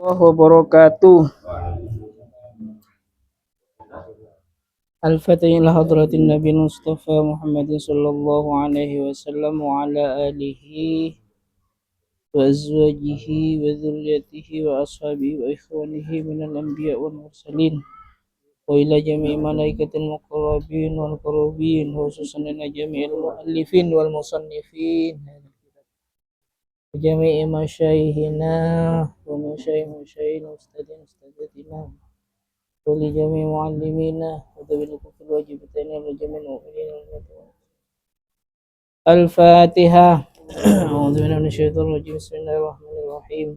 wabarakatuh. Al-Fatihah ila hadratin Nabi Mustafa Muhammadin sallallahu alaihi wasallam wa ala alihi wa azwajihi wa dzurriyyatihi wa ashabihi wa ikhwanihi minal anbiya wal mursalin wa ila jami'i malaikatil muqarrabin wal qarabin khususan ila jami'il muallifin wal musannifin wa jami'i masyayikhina wa masyayikh ustadina ولجميع معلمينا وذوينا في الواجبتين ولجميع المؤمنين والمؤمنات. الفاتحة. أعوذ بالله من الشيطان الرجيم. بسم الله الرحمن الرحيم.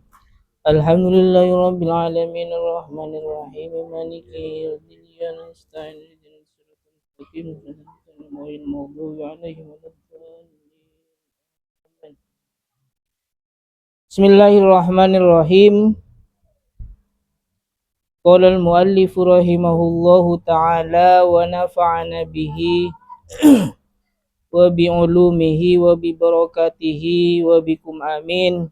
الحمد لله رب العالمين الرحمن الرحيم مالك يوم الدين نستعين اهدنا الصراط المستقيم غير المغضوب عليهم ولا الضالين. بسم الله الرحمن الرحيم. Qala al-muallif rahimahullahu ta'ala wa nafa'ana bihi wa bi ulumihi wa bi barakatihi wa bikum amin.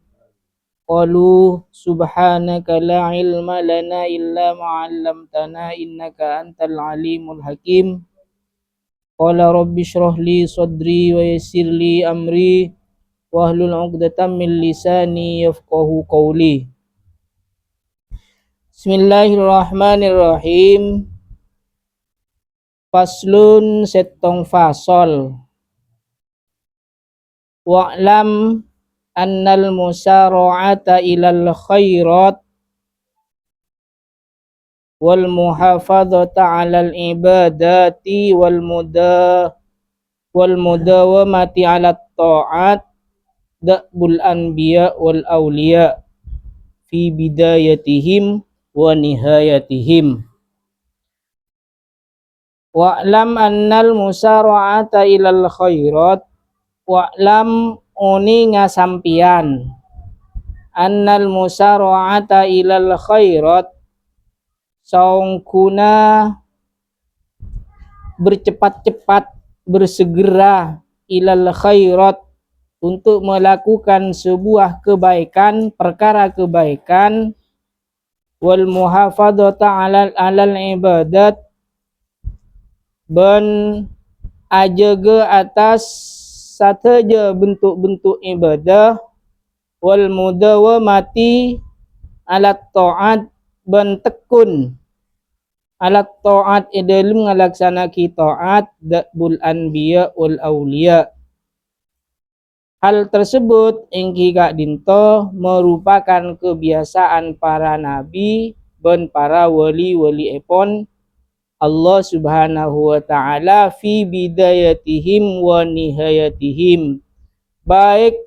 Qalu subhanaka la ilma lana illa ma 'allamtana innaka antal alimul hakim. Qala rabbi shrah li sadri wa yassir li amri wahlul 'uqdatam min lisani yafqahu qawli. Bismillahirrahmanirrahim. Faslun setong fasol. Wa'lam annal musara'ata ilal khairat wal muhafadzata 'alal ibadati wal mudawamati 'alat ta'at da'bul anbiya wal awliya fi bidayatihim wa nihayatihim. Wa'lam annal musara'ata ilal khairat. Wa'lam oni ngasampian annal musara'ata ilal khairat saungkuna bercepat-cepat bersegera ilal khairat untuk melakukan sebuah kebaikan, perkara kebaikan, wal muhafadzata alal ibadat ben ajaga atas sateja bentuk-bentuk ibadah, wal mudawamati alat ta'at ben tekun alat ta'at dalam ngalaksanakan ta'at da'bul anbiya wal awliya. Hal tersebut ingki kak dinto merupakan kebiasaan para nabi dan para wali-wali epon Allah subhanahu wa ta'ala fi bidayatihim wa nihayatihim, baik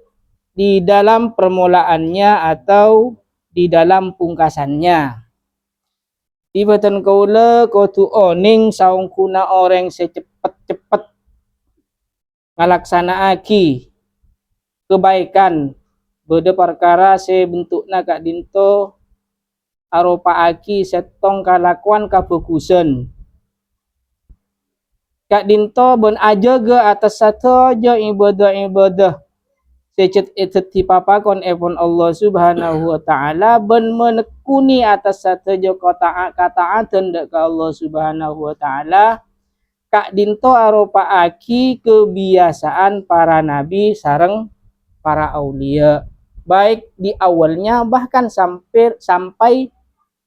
di dalam permulaannya atau di dalam pungkasannya. Tibatan kaula kau tu oning saungkuna orang secepat-cepat ngalaksanaaki kebaikan beda perkara sebentukna kak dinto aropa aki setong kalakuan kafokusan kak dinto ben ajaga atas satu aja ibadah-ibadah secet tipapakon epon Allah subhanahu wa ta'ala ben menekuni atas satu aja kataatan dak ka Allah subhanahu wa ta'ala. Kak dinto aropa aki kebiasaan para nabi sareng para aulia, baik di awalnya bahkan sampai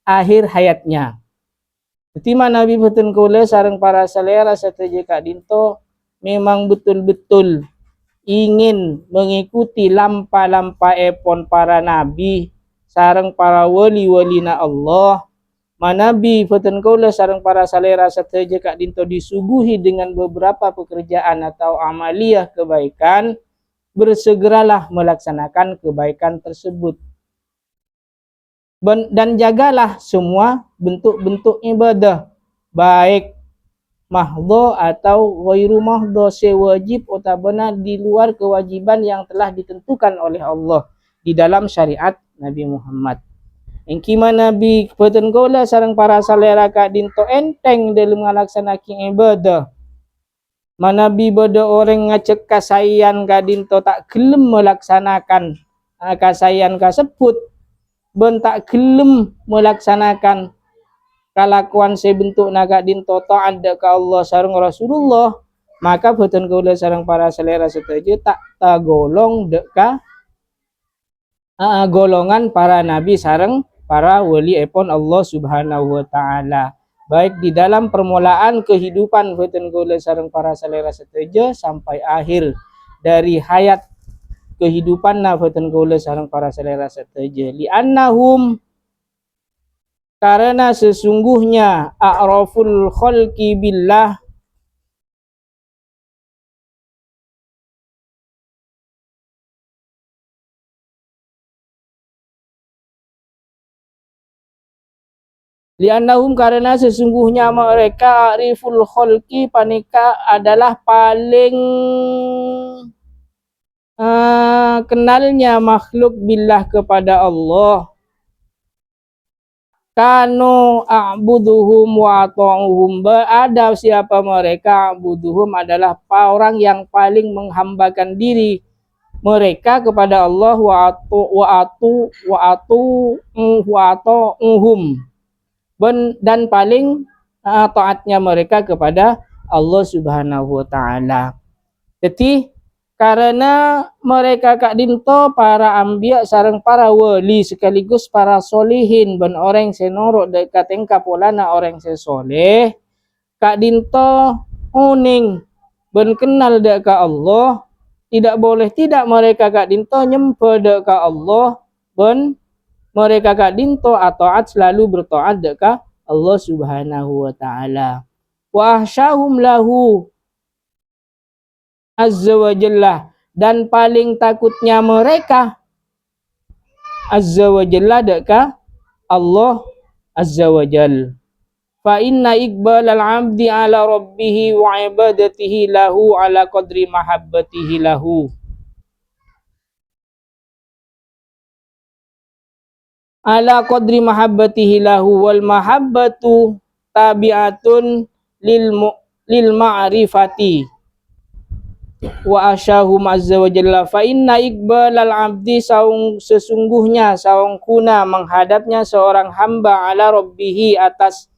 akhir hayatnya. Ketika Nabi betul kula sareng para selera seteja kak dinto memang betul-betul ingin mengikuti lampa-lampa epon para nabi sareng para wali-wali na Allah. Manabi betul kula sareng para selera seteja kak dinto disuguhi dengan beberapa pekerjaan atau amaliyah kebaikan, bersegeralah melaksanakan kebaikan tersebut dan jagalah semua bentuk-bentuk ibadah, baik mahdho atau ghairu mahdho, sewajib otabana di luar kewajiban yang telah ditentukan oleh Allah di dalam syariat Nabi Muhammad. Engkima Nabi peten gola sareng para salera kak dinto enteng dalam ngalaksanakan ibadah. Manabi bodo orang ngecek kasayan kadinto tak gelem melaksanakan kasayan kasebut, ben tak gelem melaksanakan kalakuan sebentuk naga dinto taat ka Allah sareng Rasulullah, maka boten kaula sareng para selera setuju tak tagolong deka golongan para nabi sareng para wali epon Allah Subhanahu wa taala. Baik di dalam permulaan kehidupan boten kaula sareng para selera setuju sampai akhir dari hayat kehidupan boten kaula sareng para selera setuju. Li annahum, karena sesungguhnya a'raful khalqi billah, li'annahum, karena sesungguhnya mereka ariful khalqi panika adalah paling kenalnya makhluk billah kepada Allah. Kanu a'buduhum wa ta'uhum, berada siapa mereka, a'buduhum adalah orang yang paling menghambakan diri mereka kepada Allah, wa atuhum, dan paling taatnya mereka kepada Allah Subhanahu wa taala. Jadi karena mereka kak dinto para ambiya sareng para wali sekaligus para solihin ben orang senorok dekat engka polana orang sesoleh kak dinto uning ben kenal dekat Allah, tidak boleh tidak mereka kak dinto nyempe dekat Allah, ben mereka kak dinto taat selalu bertaat dekat Allah Subhanahu wa taala. Wa ahsyahum lahu azza wa jalla, dan paling takutnya mereka azza wa jalla dekat Allah azza wa jalla. Fa inna iqbal al-'abdi ala rabbih wa ibadatihi lahu ala qadri mahabbatihi lahu. Ala qadri mahabbatihi lahu, wal mahabbatu tabi'atun lil ma'rifati wa asyahum azza wa jalla. Fa inna iqbalal abdi, saung sesungguhnya saung kuna menghadapnya seorang hamba ala rabbihi atas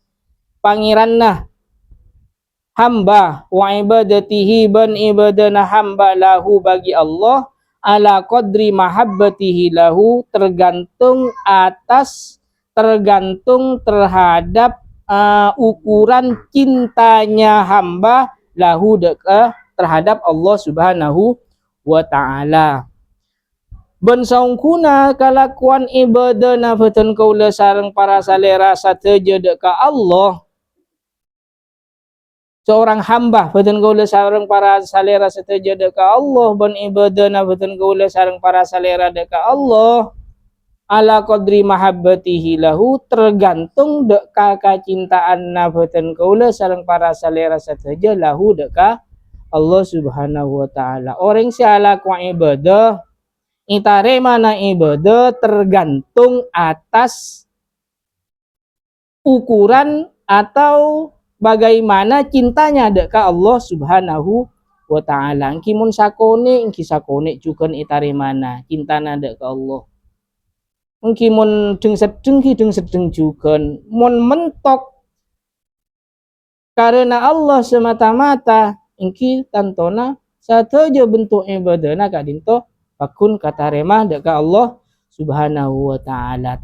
pangeranna hamba, wa ibadatihi ban ibadana hamba lahu bagi Allah, ala qadri mahabbatihi lahu, tergantung terhadap ukuran cintanya hamba lahu terhadap Allah Subhanahu wa taala. Ben saungkuna kalakuan ibadah nafatan kaula sareng para salera sateja ka Allah, seorang hamba beten kaula sareng para salera sateja ka Allah, ben ibadah nafatan kaula sareng para salera ka Allah ala qadri mahabbatihi lahu, tergantung deka kacintaan nafatan kaula sareng para salera sateja lahu deka Allah Subhanahu wa taala. Orang siala ku ibadah itare mana ibadah tergantung atas ukuran atau bagaimana cintanya deka Allah Subhanahu wa taala. Engki mun sakone engki sakone juken itare mana cintana deka Allah. Engki mun deng sedeng ki deng sedeng juken. Mun mentok karena Allah semata-mata ingki tantona sateja bentuk ibadahna kak dinto pakun kata remah deka Allah Subhanahu wa taala.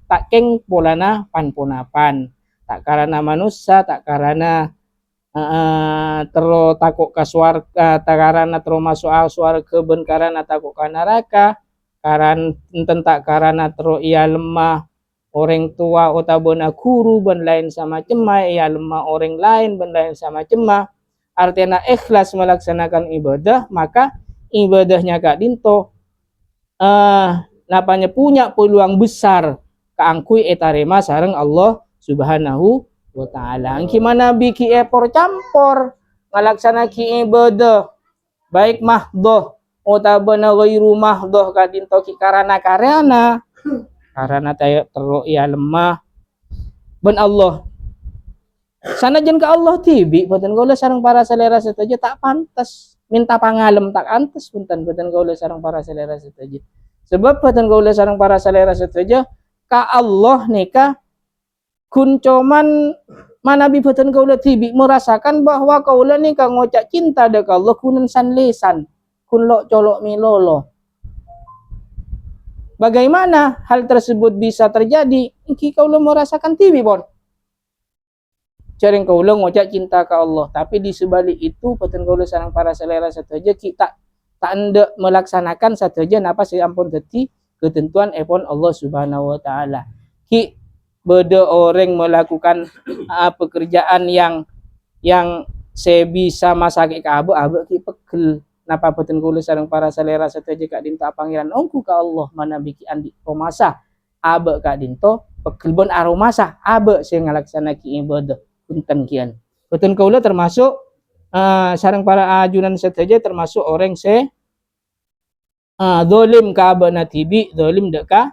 Takkeng polana pan-ponapan, tak karena manusia, tak karena tero takut ka swarga, tak karena tero masuk swarga, ben karena takut ka neraka, tak karena tero ia lemah orang tua otabona guru ben lain sama cemah, ia lemah orang lain ben lain sama cemah. Artinya ikhlas melaksanakan ibadah, maka ibadahnya kak dinto napanya punya peluang besar keangkui etarema sareng Allah Subhanahu wa taala. Gimana biki epor campur ngalaksana ki ibadah baik mahdoh otabana ghairu mahdoh kak dinto ki karena tayo tero ya lemah ben Allah sanajan ke Allah tibi boten kaula sareng para selera setuju tak pantas minta pangalem tak antes punten boten kaula sareng para selera setuju, sebab boten kaula sareng para selera setuju ka Allah nika kun cuman manabi beten kaula tibi merasakan bahwa kaula nika ngocak cinta dak Allah kunan san lesan kun lo colok milolo. Bagaimana hal tersebut bisa terjadi? Iki kaula merasakan tibi bon. Jaring kaula ngocak cinta ke Allah, tapi di sebalik itu beten kaula sareng para selera sateja kita tak ende melaksanakan sateja napa ampun teti ketentuan epon Allah Subhanahu wa taala. Ki beda orang melakukan pekerjaan yang sebisa masake ka abe ki pegel napa beten kula sareng para selera sateja kak dinto pangeran ongku ka Allah mana biki andi romasa abe kak dinto pegel bon aromasa abe saya ngalaksanaki ibadah punten kian. Beten kula termasuk sareng para ajunan sateja termasuk orang zalim ka abe natibi zalim dak ka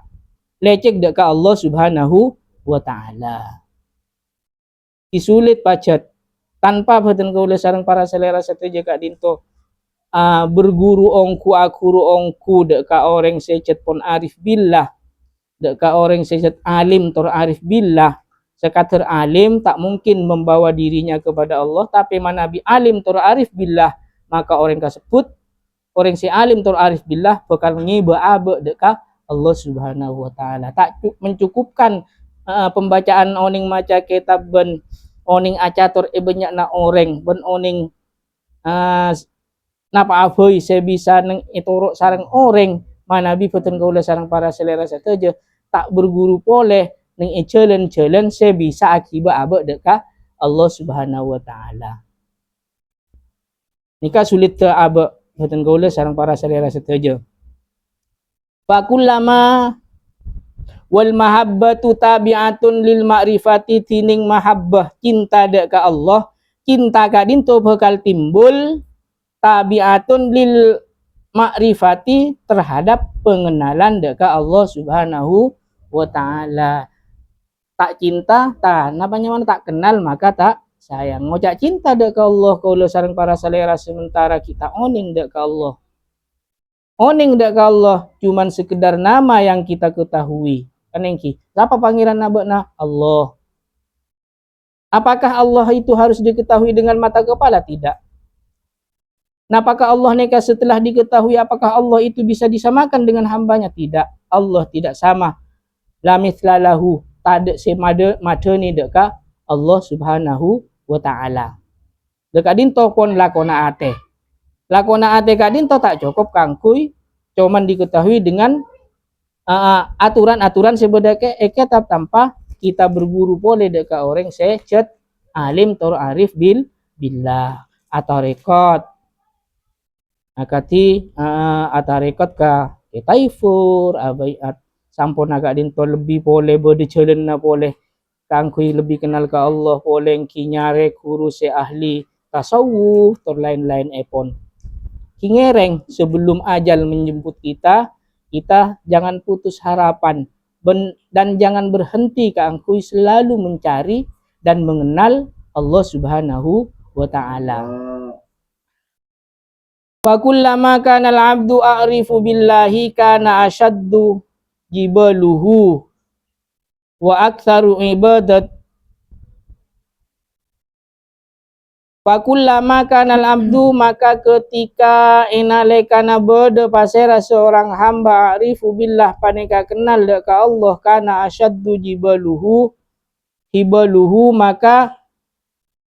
lecek dak ka Allah Subhanahu wa ta'ala. Disulit pacet tanpa beten kaula sareng para selera sateja kak dinto berguru ongku akuru ongku dek ka orang secet pon arif billah dek ka orang secet alim tor arif billah sekater alim tak mungkin membawa dirinya kepada Allah tapi manabi alim tor arif billah maka orang tersebut orang si alim tor arif billah bakal ngiba abe dek ka Allah Subhanahu wa taala. Tak mencukupkan pembacaan oning maca kitab ben oning acatur banyak na orang ben oning napa aboy saya bisa neng itoro sarang orang manabi beten kaula sarang para selera sateja tak berguru poleh neng jalan saya bisa akibat abe deka Allah Subhanahu wa taala. Nika sulit ke abe beten kaula sarang para selera sateja. Fakullama wal mahabbatu tabi'atun lil ma'rifati tining mahabbah cinta dek ka Allah cinta ka dinto bakal timbul tabi'atun lil ma'rifati terhadap pengenalan dek ka Allah Subhanahu wa taala. Tak cinta tak napanya mana tak kenal maka tak sayang. Ngocak cinta dek ka Allah kaula sareng para selera sementara kita oning dek ka Allah. Oning dek ka Allah cuman sekedar nama yang kita ketahui. Kanengki, siapa pangeran nabekna? Allah. Apakah Allah itu harus diketahui dengan mata kepala? Tidak. Apakah Allah neka setelah diketahui apakah Allah itu bisa disamakan dengan hambanya? Tidak. Allah tidak sama. La mithlalahu. Tade semade madeni deka Allah Subhanahu wa taala. Deka dinto pon lakona ate. Lakona ate kadinto tak cukup kangkui cuman diketahui dengan aturan-aturan sebedake eketap tanpa kita berguru boleh deka orang secet alim tor arif billah atau rekod akati atau rekod ka taifur abaiat sampun agak dinto lebih boleh bode na boleh kangkui lebih kenal ke Allah boleh kinyare guru se ahli tasawuf tor lain-lain epon kingereng sebelum ajal menjemput kita jangan putus harapan dan jangan berhenti keangkui selalu mencari dan mengenal Allah Subhanahu wa taala. Wa kullama kana al-'abdu a'rifu billahi kana ashaddu jibaluhu wa aktsaru ibadat. Fakullama kanal abdu maka ketika inalekana bode pasera seorang hamba arifu billah paneka kenal deka Allah kana asyaddu jibaluhu hibaluhu maka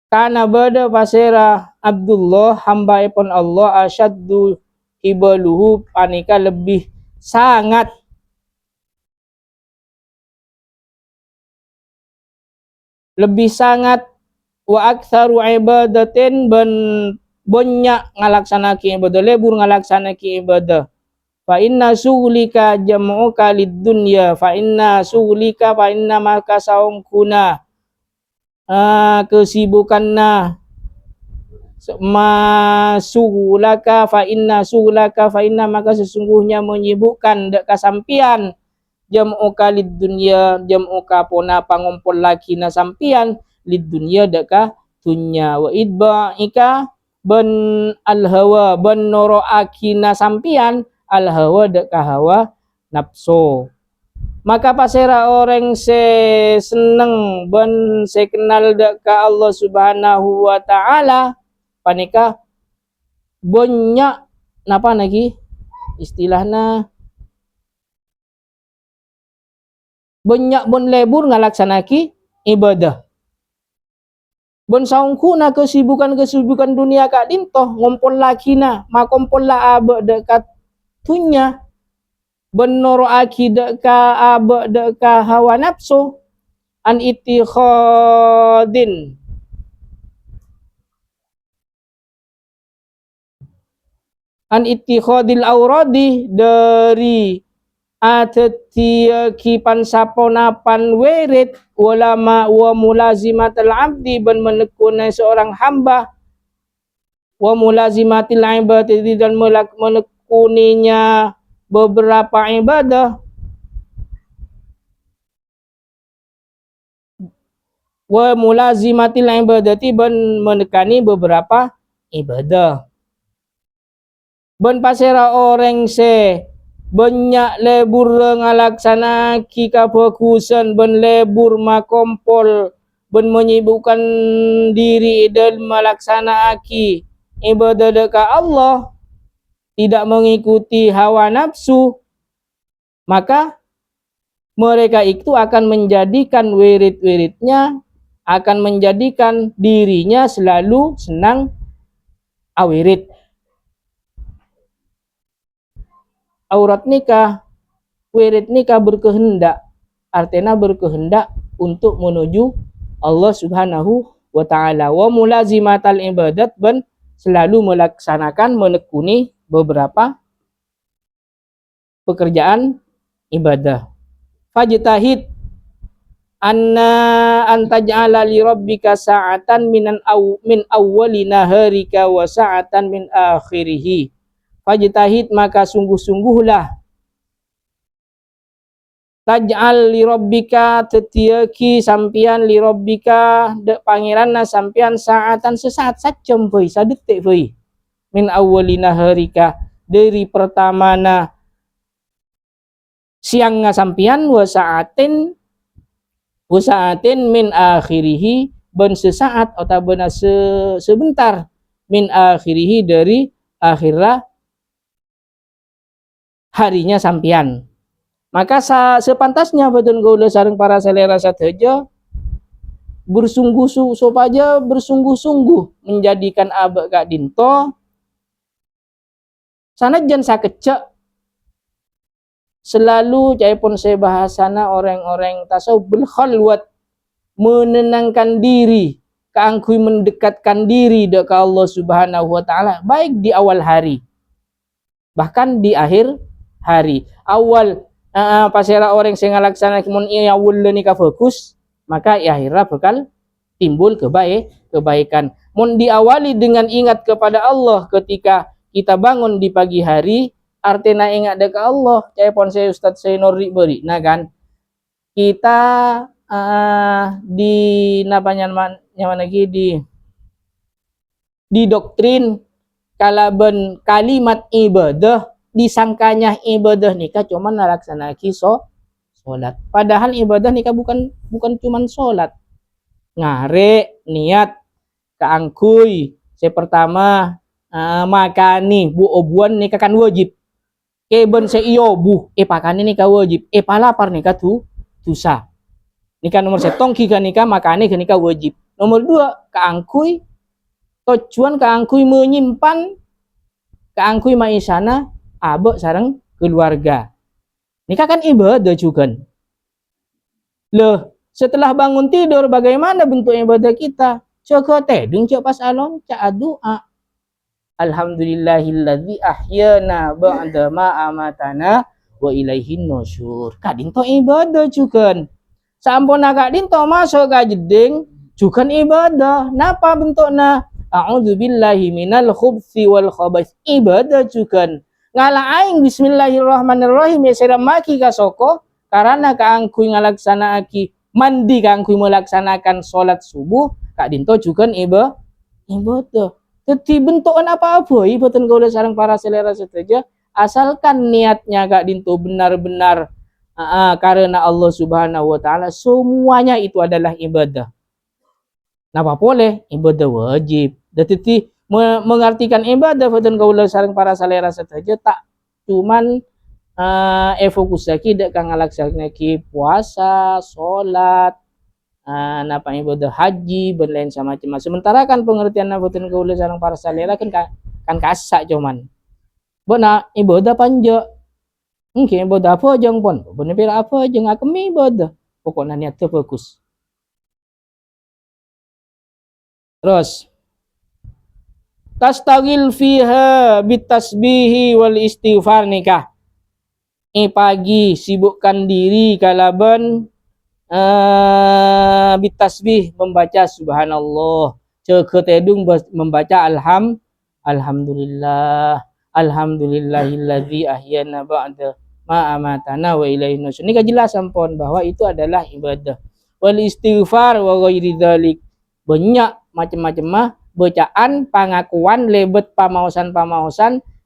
kana bode pasera Abdullah hamba ipun Allah asyaddu hibaluhu paneka lebih sangat wa aktsaru ibadatin ben banyak ngalaksanaki ibadah lebur ngalaksanaki ibadah fa inna sughulika jam'uka lid dunya fa inna maka saungkuna kesibukanna masugulaka fa inna maka sesungguhnya menyibukkan dek kasampian jam'uka lid dunya jam'uka pona pangumpul laki na sampian lid dunya deka dunya wa idba'ika ben al hawa ben noro akina sampian al hawa deka hawa nafsu Maka pasera orang se seneng ben se kenal ka Allah Subhanahu wa taala panika banyak napa lagi istilahnya banyak bon lebur ngalaksanaki ibadah. Bon saungku na kesibukan dunia kak dintoh ngompol laki na makompol la abe dekat tunya benoro aki deka abe deka hawa nafsu an itikhadin auradi dari atetiaki pansaponapan wirid walama wa mulazimatul abdi ben menekuni seorang hamba wa mulazimatil ibadati dan menekuninya beberapa ibadah wa mulazimatil ibadati ben menekani beberapa ibadah ben pasera orang se banyak lebur ngalaksana kika fokusan ben lebur makompol ben menyibukkan diri dan melaksanaaki ibadah dekat Allah tidak mengikuti hawa nafsu maka mereka itu akan menjadikan wirid-wiridnya akan menjadikan dirinya selalu senang awirid aurat nikah wirid nikah berkehendak artinya berkehendak untuk menuju Allah Subhanahu wa taala wa mulazimatal ibadat ben selalu melaksanakan menekuni beberapa pekerjaan ibadah fajtahid anna antaj'ala li rabbika sa'atan min awwali naharika wa sa'atan min akhirih fajtahid maka sungguh-sungguhlah taj'al li rabbika tetiaki sampian li rabbika de pangeranna sampian saatan sesaat sajam voi sadetik voi min awwalina harika dari pertamana siang sampian wa saatin min akhirihi ben sesaat atau benar sebentar min akhirihi dari akhirah harinya sampian maka sepantasnya betul gaula sareng para selera sateja bersungguh-sungguh menjadikan abe kak dinto sanajan sakecek selalu caipun saya bahasana orang-orang tasawuf bil khalwat menenangkan diri keangkui mendekatkan diri dekat Allah Subhanahu wa taala baik di awal hari bahkan di akhir hari awal pasera orang yang ngalaksanakan mun iya wulle nikah fokus maka ya akhirnya bakal timbul kebaikan mun diawali dengan ingat kepada Allah ketika kita bangun di pagi hari artinya ingat dekat Allah caipun saya Ustaz saya Nuri beri nah kan kita di napanya lagi di doktrin kalaben kalimat ibadah disangkanya ibadah nikah cuma nalaksanaki sholat padahal ibadah nikah bukan cuma sholat ngare niat keangkui saya pertama makani bu obuan nikah kan wajib ben se iyo bu pakani nikah wajib palapar nikah tusa nikah nomor setong kika nikah makani ke nikah wajib nomor 2 keangkui tujuan keangkui menyimpan keangkui maisana abe sareng keluarga nikah kan ibadah juga loh setelah bangun tidur bagaimana bentuk ibadah kita coba tedung cok pas alon cak doa alhamdulillahilladzi ahyana ba'da ma amatana wa ilaihin nusyur kadin to ibadah juga sampun kadin to masuk ka jeding juga ibadah napa bentukna a'udzubillahi minal khubthi wal khabais ibadah juga ngala aing bismillahirrahmanirrahim ya sedang maki kasoko karena kaangkui ngalaksanaaki mandi kaangkui melaksanakan sholat subuh kak dinto juga ibadah jadi bentukan apa-apa ibadah kalau sarang para selera saja asalkan niatnya kak dinto benar-benar karena Allah Subhanahu wa taala, semuanya itu adalah ibadah. Napa boleh ibadah wajib. Dadi mengartikan ibadah fatan kaula sareng para salera saja tak cuman fokus lagi dek kang ngalaksanakan puasa, salat, napa ibadah haji, berlain sama macam. Sementara kan pengertian fatan kaula sareng para salera kan kasak cuman. Bona ibadah panja. Mungkin ibadah apa jang pon, bener apa jang akemi ibadah. Pokoknya niat fokus. Terus tastagil fiha bitasbihi wal istighfar nikah. Pagi sibukkan diri kalaban bitasbih membaca subhanallah. Ceketedung membaca alhamdulillah. Alhamdulillahilladzi ahyana ba'da ma amatana wa ilaihi nusyur. Ini kejelasan pon bahwa itu adalah ibadah. Wal istighfar wa ghairi dzalik. Banyak macam-macam mah bacaan pengakuan lebet pamaosan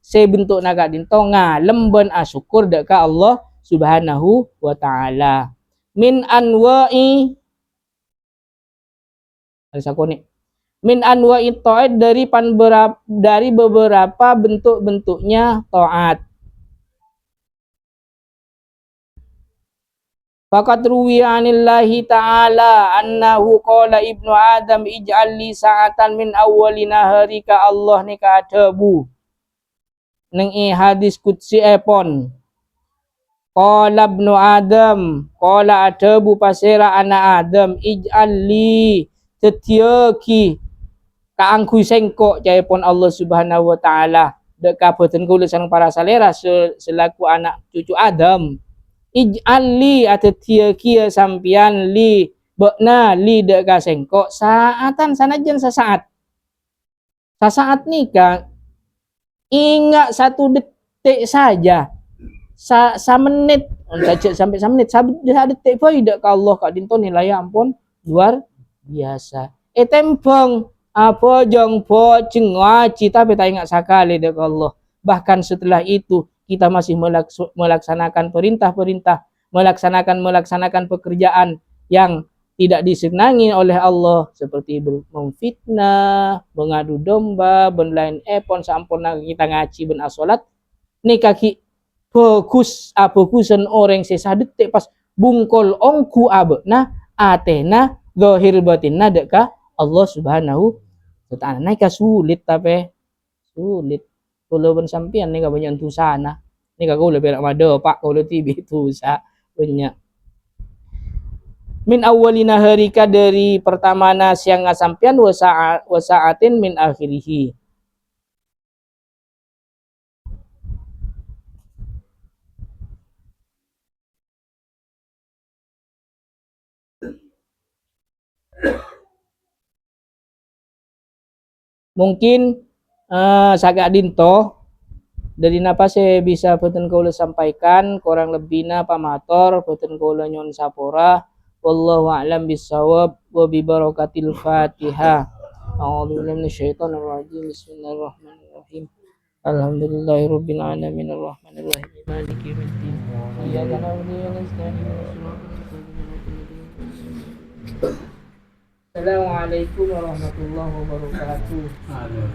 sebentuk naga dinto ngalem ben asyukur deka Allah Subhanahu wa taala. Min anwa'i min anwa'i ta'at dari beberapa bentuk-bentuknya taat. Faqad ruwiya 'anillahi ta'ala annahu qala ibnu Adam ij'al li sa'atan min awwali naharika Allah nika adabu. Neng hadis qudsi epon. Qala ibnu Adam, qala adabu pasera anak Adam ij'al li tetiaki kaangku sengkok jaipun Allah Subhanahu wa taala dek kaboten kula sareng para salera selaku anak cucu Adam. Ij'alli atetia kia sampian li bekna li dek kasengkok saatan sanajan sesaat nikah ingat 1 detik saja menit sampai 1 menit 1 detik pun dek Allah kak dinto nilai ampun luar biasa tembong apa jong po cengaci tapi tak ingat sekali dek Allah. Bahkan setelah itu kita masih melaksanakan perintah-perintah, melaksanakan pekerjaan yang tidak disenangi oleh Allah seperti memfitnah, mengadu domba, berlain epon sampun kita ngaji ben asolat ni kaki fokusan orang sesadetik pas bungkol ongku abena atena zahir batinna deka Allah Subhanahu wa taala. Naika sulit tapi sulit. Kalau ben sampian nika banyak tu sana. Nika kau lebih mado pak kau tibi tu sa banyak. Min awalina harika dari pertama siang sampian wa sa'atin min akhirih. Mungkin sagak dinto dari napa saya bisa boten kula sampaikan kurang lebihna pamator boten kula nyon sapora wallahu a'lam bissawab wa bi barakatil Fatihah. A'udzu billahi minasyaitonir rajim. Bismillahirrahmanirrahim. Alhamdulillahirabbil alamin arrahmanir rahim maliki yaumiddin. Iyyaka na'budu wa iyyaka nasta'in. Assalamualaikum warahmatullahi wabarakatuh.